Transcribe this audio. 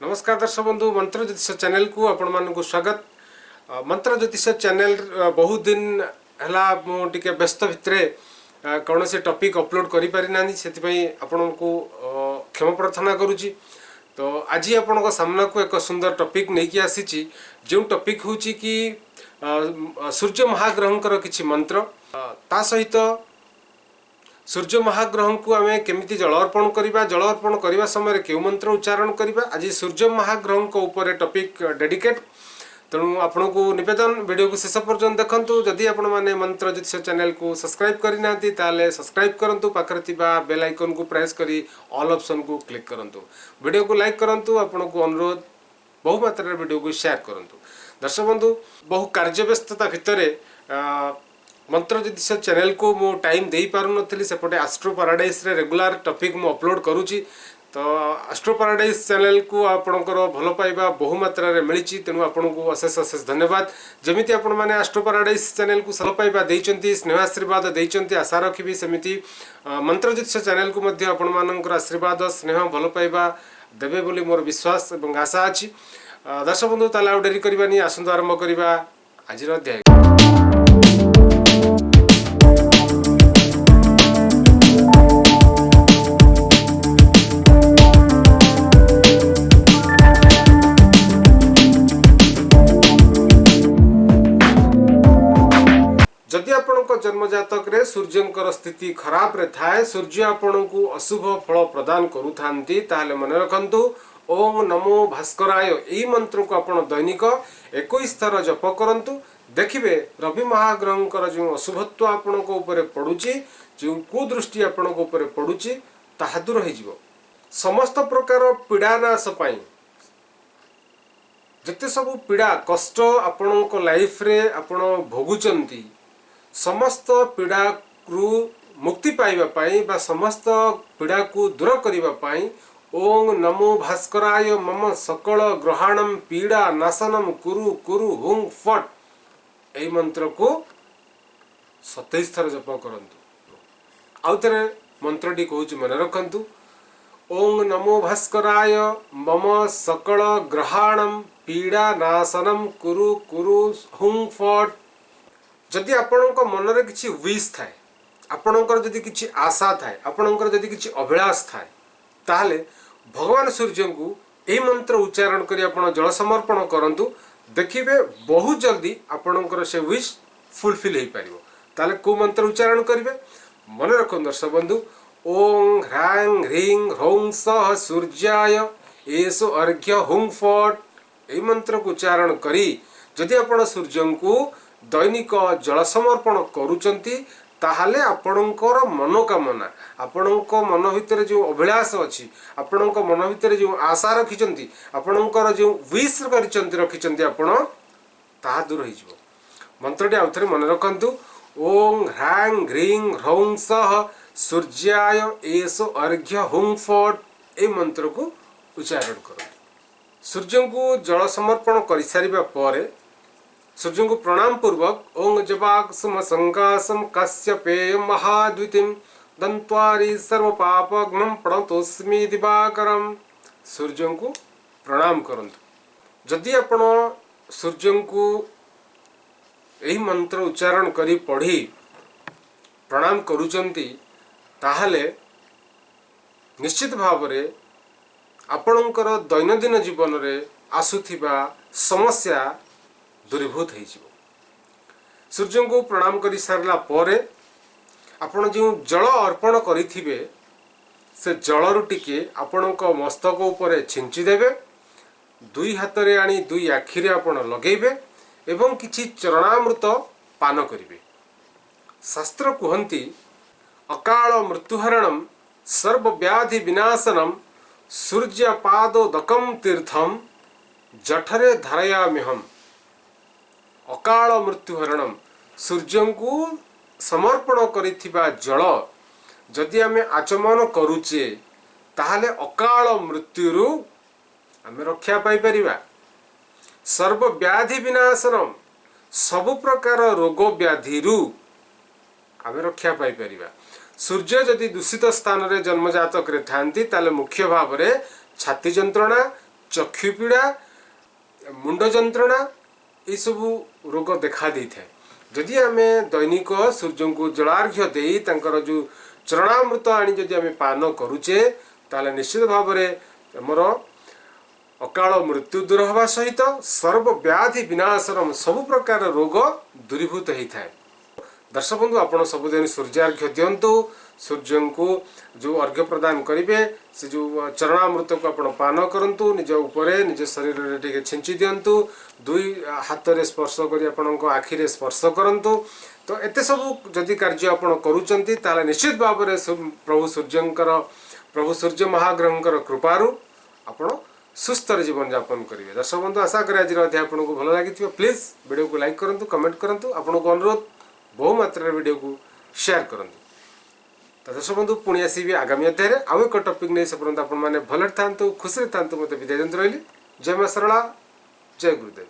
नमस्कार दर्शक बंधु मंत्र ज्योतिष चैनल को आपण मानक स्वागत। मंत्र ज्योतिष चैनल बहुत दिन है टे व्यस्त भितर कौन से टॉपिक अपलोड करि पारिना से आपण को क्षमा प्रार्थना करुच्ची। तो आज आपण सामना को एक सुंदर टॉपिक नहीं कि आसी जो टॉपिक हूँ कि सूर्य महाग्रहंकर किछि मंत्र ता सहित सूर्य महाग्रह को आम केमी जल अर्पण करवा जल अर्पण करने समय क्यों मंत्र उच्चारण करवा आज सूर्य महाग्रह ऊपर टॉपिक डेडिकेट। तेणु आपण को निवेदन वीडियो को शेष पर्यंत देखंतु। जदि आपण माने मंत्र ज्योतिष चैनल को सब्सक्राइब करना ताले सब्सक्राइब करंतु, पाखरे थिबा बेल आइकन को प्रेस करी ऑल ऑप्शन को क्लिक करंतु, वीडियो को लाइक करंतु। आपण को अनुरोध बहु मात्रा वीडियो को शेयर करंतु। दर्शक बंधु बहु कार्यव्यस्तता भितर मंत्र ज्योतिष चैनल को मु टाइम दे पारु नथिली, सेपटे एस्ट्रो पैराडाइज रे रेगुलर टॉपिक मु अपलोड करूची। तो एस्ट्रो पैराडाइज चैनल को आपणकर भल पाइबा बहु मात्रा रे मिली, तेणु आपन को अशेष अशेष धन्यवाद। जमिति आपण माने एस्ट्रो पैराडाइज चैनल को भल पाइबा देइचंती, स्नेह आशीर्वाद देइचंती, आशा रखिबी सेमिति मंत्र ज्योतिष चैनल को मध्य आपण मानकर आशीर्वाद स्नेह भल पाइबा देबे बोली मोर विश्वास एवं आशा अछि। दर्शक बंधु ताला डेरी करबानी, आसंत आरंभ करबा आज अध्याय। जदि आपणक जन्म जातक रे सूर्यंकर स्थिति खराब रे थाए, सूर्य आपन को अशुभ फल प्रदान करूथांती, ताहले मन रखंतु ओम नमो भास्कराय एई मंत्र को आपण दैनिक 21 थर जप करंतु। देखिबे रवि महाग्रहंकर जो अशुभत्व आपणक ऊपर पडुची, जो कुदृष्टि आपणक ऊपर पडुची ताहा दूर होई जिवो। समस्त प्रकार पीड़ा नाश पाई जते सब पीड़ा कष्ट आपणक लाइफ रे आपण भोगुचंती, समस्त पीड़ा को मुक्ति पाइबा पाई बा समस्त पीड़ा को दूर करिबा पाई ओम नमो भास्कराय मम सकल ग्रहाणम पीड़ा नाशनम कुरु कुरु हुं फट एई मंत्र को 27 थर जप करंतु। आउ थरे मंत्रटी कहूची मन रखंतु ओम नमो भास्कराय मम सकल ग्रहाणम पीड़ा नाशनम कुरु कुरु हुं फट। जदि आपणक मनरे किछि विश थाए, आपणकर जदि किछि आशा थाए, आपणकर जदि किछि अभिलाष थाए, ताहले भगवान सूर्य को एई मंत्र उच्चारण करी आपण जल समर्पण करंतु। देखिबे बहुत जल्दी आपणकर से विश फुलफिल हेई परिबो। ताहले को मंत्र उच्चारण करिवे मन रखन दर्शक बंधु ओम ह्रांग ह्रीं ह्रौं सः सूर्याय एसो अर्घ्य हुं फट एई मंत्र को उच्चारण करी जदि आपण सूर्य को दैनिक जल समर्पण करुचंती, ताहले आपणकर मनोकामना आपणक मन भितर जो अभिलाष अछि, आपणक मन भितर जो आशा रखिचंती, आपणकर जो विश रखिचंती आपण ताहा दूर होई जिवो। मंत्रटी आउथरे मन रखंतु ओम ह्रांग ह्रीं ह्रौं सः सूर्याय एसो अर्घ्य हुं फट ए मंत्र को उच्चारण करंतु। सूर्य को जल समर्पण करि सारिबा परे सूर्य को प्रणाम पूर्वक ओं जवाक्सम संकासम कश्यपेय महाद्वितीम दंत्वारी सर्व पापघ्नम प्रणतोस्मि दिवाकरम सूर्य को प्रणाम करंतु। जदि आपण सूर्य को एही मंत्र उच्चारण करी पढ़ी प्रणाम करूचंती, ताहले निश्चित भाव रे आपणकर दैनंदिन जीवन रे आसुथिबा समस्या दूरीभूत हो। सूर्य को प्रणाम कर सारा पर आपण जो जल अर्पण करिथिबे से जल टिके आपण मस्तक ऊपर छिंची देबे, दुई हाथ रे आनी दुई आखिरे आपण लगेबे एवं किछि चरणामृत पान करिवे। शास्त्र कहंती अकाल मृत्युहरणम सर्वव्याधि विनाशनम सूर्यपादोदकम तीर्थम जठरे धारयाम्यहम। अकाल मृत्युहरणम सूर्य को समर्पण करिथिबा जल जदि आमे आचमन करूचे, ताहले अकाल मृत्युरु आमे रक्षा पाई परिबा। सर्वव्याधि विनाशनम सबु प्रकार रोग व्याधिरु आमे रक्षा पाई परिबा। सूर्य जदि दूषित स्थान रे जन्मजातक रे थांती, ताले मुख्य भाव रे छाती जंत्रणा, चक्षु पीड़ा मुंड जंत्रणा ये सब रोग देखा दी था जदि आम दैनिक सूर्य को जलार्घ्य दे जो चरणामृत आनी जदि आम पान करुचे ताले निश्चित भाव में आमर अकाल मृत्यु दूर हवा सहित सर्वव्याधि विनाशर सबु प्रकार रोग दूरीभूत होता है। दर्शक बंधु आपण सबुदिन सूर्यार्घ्य दिंतु सूर्य को जो अर्घ्य प्रदान करेंगे से जो चरणामृत को आप पान करूँ निज उपरे निज शरीर में छिंची दिंतु दुई हाथ में स्पर्श कर आपण आखिरे स्पर्श करूँ तो एत सब जदि कार्य आप करुँच निश्चित भाव में प्रभु सूर्य महाग्रहंकर कृपारू आपण सुस्थ जीवन यापन करेंगे। दर्शक बंधु आशा करें आज अध्याय आपको भल लगी प्लीज वीडियो को लाइक करूँ कमेंट करूँ आपको अनुरोध बहु मात्रा वीडियो को शेयर करूँ। तो दर्शक बंधु पुणी आसबि आगामी अध्याय आउ एक टॉपिक नहीं से पर्यंत आपने भले था खुशी था मत विदाय रही जय मां सरला जय गुरुदेव।